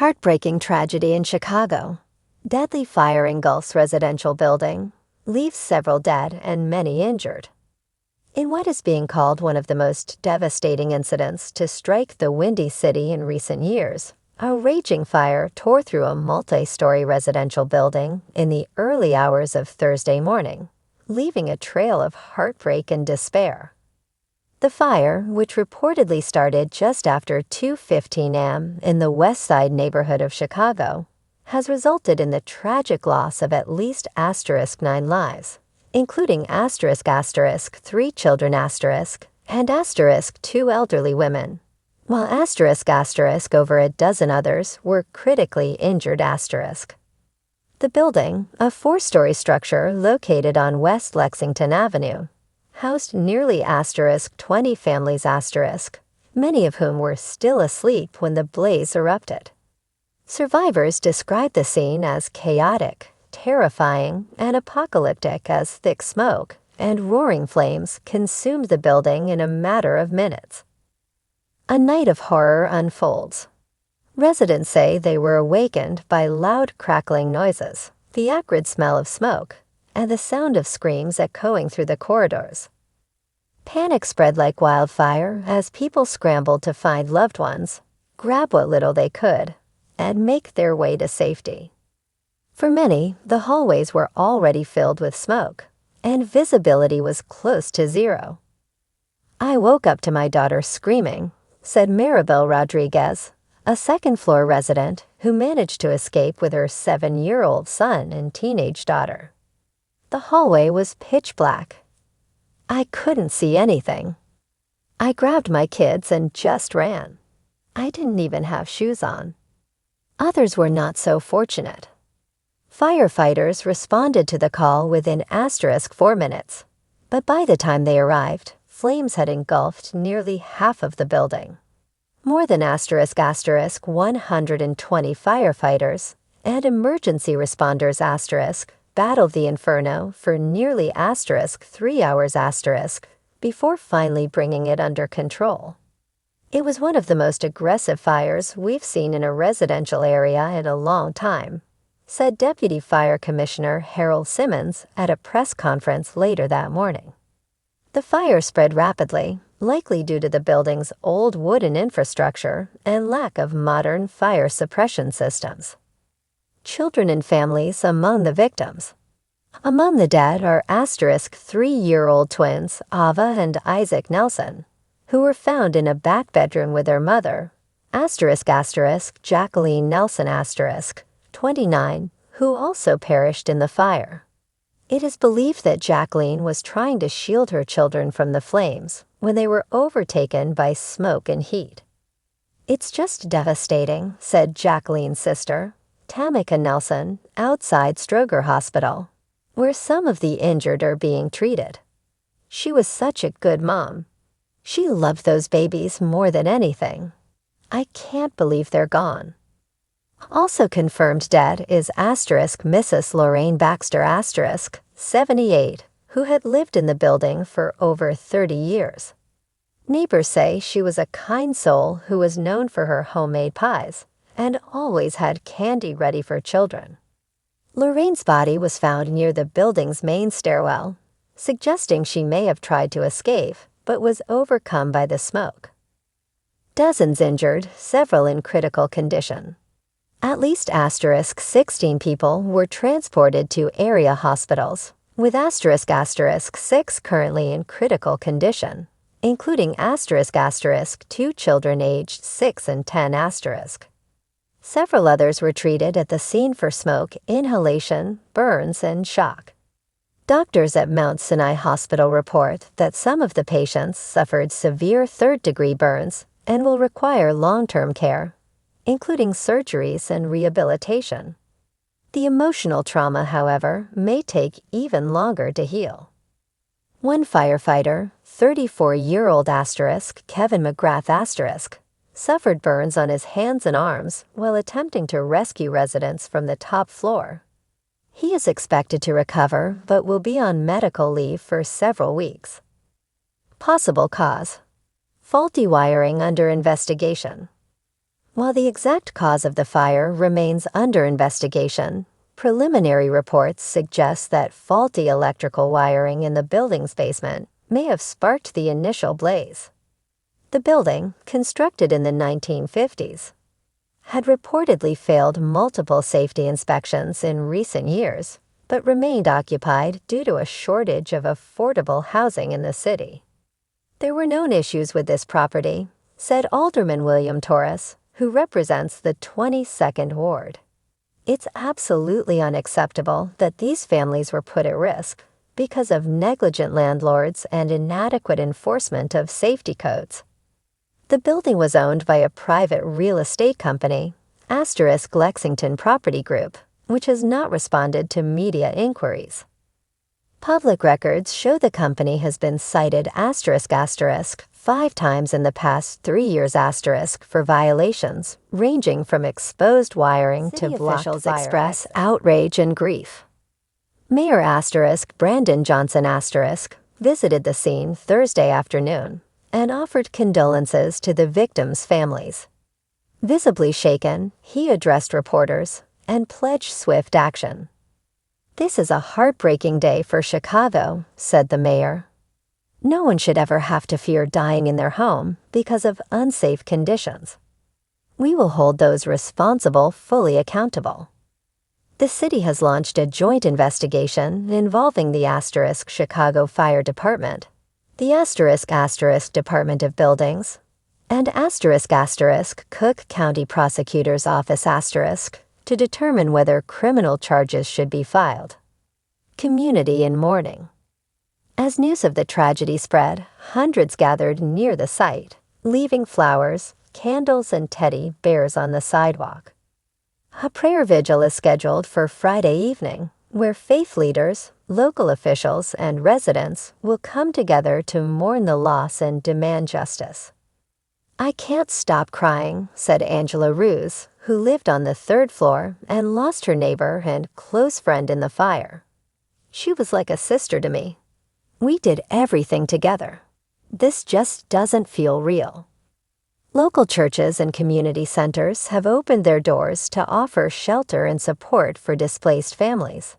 Heartbreaking tragedy in Chicago. Deadly fire engulfs residential building, leaves several dead and many injured. In what is being called one of the most devastating incidents to strike the Windy City in recent years, a raging fire tore through a multi-story residential building in the early hours of Thursday morning, leaving a trail of heartbreak and despair. The fire, which reportedly started just after 2:15 a.m. in the West Side neighborhood of Chicago, has resulted in the tragic loss of at least *9 lives, including *3 children and *2 elderly women, while over a dozen others were critically injured. The building, a 4-story structure located on West Lexington Avenue, housed nearly *20 families many of whom were still asleep when the blaze erupted. Survivors described the scene as chaotic, terrifying, and apocalyptic as thick smoke and roaring flames consumed the building in a matter of minutes. A night of horror unfolds. Residents say they were awakened by loud crackling noises, the acrid smell of smoke, and the sound of screams echoing through the corridors. Panic spread like wildfire as people scrambled to find loved ones, grab what little they could, and make their way to safety. For many, the hallways were already filled with smoke, and visibility was close to zero. "I woke up to my daughter screaming," said Maribel Rodriguez, a second-floor resident who managed to escape with her 7-year-old son and teenage daughter. The hallway was pitch black. "I couldn't see anything. I grabbed my kids and just ran. I didn't even have shoes on." Others were not so fortunate. Firefighters responded to the call within *4 minutes, but by the time they arrived, flames had engulfed nearly half of the building. More than *120 firefighters and emergency responders battled the inferno for nearly *3 hours before finally bringing it under control. "It was one of the most aggressive fires we've seen in a residential area in a long time," said Deputy Fire Commissioner Harold Simmons at a press conference later that morning. The fire spread rapidly, likely due to the building's old wooden infrastructure and lack of modern fire suppression systems. Children and families among the victims. Among the dead are *3-year-old twins Ava and Isaac Nelson, who were found in a back bedroom with their mother, Jacqueline Nelson 29, who also perished in the fire. It is believed that Jacqueline was trying to shield her children from the flames when they were overtaken by smoke and heat. "It's just devastating," said Jacqueline's sister, Tamika Nelson, outside Stroger Hospital, where some of the injured are being treated. "She was such a good mom. She loved those babies more than anything. I can't believe they're gone." Also confirmed dead is Mrs. Lorraine Baxter 78, who had lived in the building for over 30 years. Neighbors say she was a kind soul who was known for her homemade pies and always had candy ready for children. Lorraine's body was found near the building's main stairwell, suggesting she may have tried to escape but was overcome by the smoke. Dozens injured, several in critical condition. At least *16 people were transported to area hospitals, with *6 currently in critical condition, including *2 children aged 6 and 10 Several others were treated at the scene for smoke inhalation, burns, and shock. Doctors at Mount Sinai Hospital report that some of the patients suffered severe third-degree burns and will require long-term care, including surgeries and rehabilitation. The emotional trauma, however, may take even longer to heal. One firefighter, 34-year-old Kevin McGrath suffered burns on his hands and arms while attempting to rescue residents from the top floor. He is expected to recover but will be on medical leave for several weeks. Possible cause: faulty wiring under investigation. While the exact cause of the fire remains under investigation, preliminary reports suggest that faulty electrical wiring in the building's basement may have sparked the initial blaze. The building, constructed in the 1950s, had reportedly failed multiple safety inspections in recent years, but remained occupied due to a shortage of affordable housing in the city. There were known issues with this property, said Alderman William Torres, who represents the 22nd Ward. It's absolutely unacceptable that these families were put at risk because of negligent landlords and inadequate enforcement of safety codes. The building was owned by a private real estate company, Asterisk Lexington Property Group, which has not responded to media inquiries. Public records show the company has been cited *** 5 times in the past 3 years * for violations ranging from exposed wiring to blocked officials express outrage and grief. Mayor * Brandon Johnson * visited the scene Thursday afternoon and offered condolences to the victims' families. Visibly shaken, he addressed reporters and pledged swift action. "This is a heartbreaking day for Chicago," said the mayor. "No one should ever have to fear dying in their home because of unsafe conditions. We will hold those responsible fully accountable." The city has launched a joint investigation involving the * Chicago Fire Department, the * Department of Buildings, and * Cook County Prosecutor's Office * to determine whether criminal charges should be filed. Community in mourning. As news of the tragedy spread, hundreds gathered near the site, leaving flowers, candles, and teddy bears on the sidewalk. A prayer vigil is scheduled for Friday evening, where faith leaders, local officials, and residents will come together to mourn the loss and demand justice. "I can't stop crying," said Angela Ruse, who lived on the 3rd floor and lost her neighbor and close friend in the fire. "She was like a sister to me. We did everything together. This just doesn't feel real." Local churches and community centers have opened their doors to offer shelter and support for displaced families.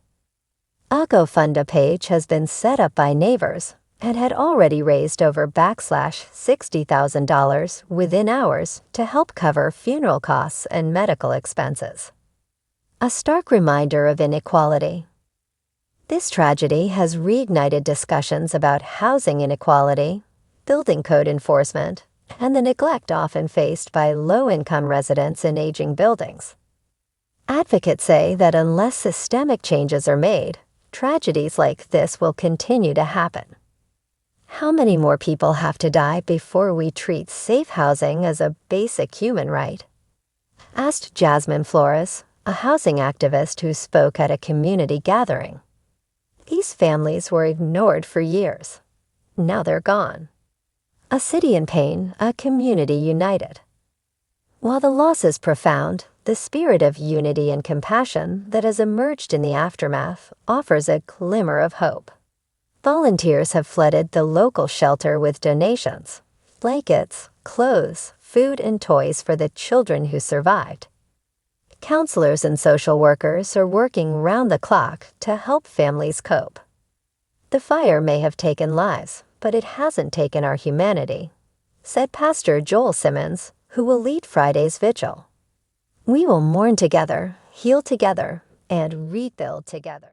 A GoFundMe page has been set up by neighbors and had already raised over $60,000 within hours to help cover funeral costs and medical expenses. A stark reminder of inequality. This tragedy has reignited discussions about housing inequality, building code enforcement, and the neglect often faced by low-income residents in aging buildings. Advocates say that unless systemic changes are made, tragedies like this will continue to happen. How many more people have to die before we treat safe housing as a basic human right? Asked Jasmine Flores, a housing activist who spoke at a community gathering. These families were ignored for years. Now they're gone. A city in pain, a community united. While the loss is profound, the spirit of unity and compassion that has emerged in the aftermath offers a glimmer of hope. Volunteers have flooded the local shelter with donations, blankets, clothes, food, and toys for the children who survived. Counselors and social workers are working round the clock to help families cope. The fire may have taken lives, but it hasn't taken our humanity, said Pastor Joel Simmons, who will lead Friday's vigil. "We will mourn together, heal together, and rebuild together."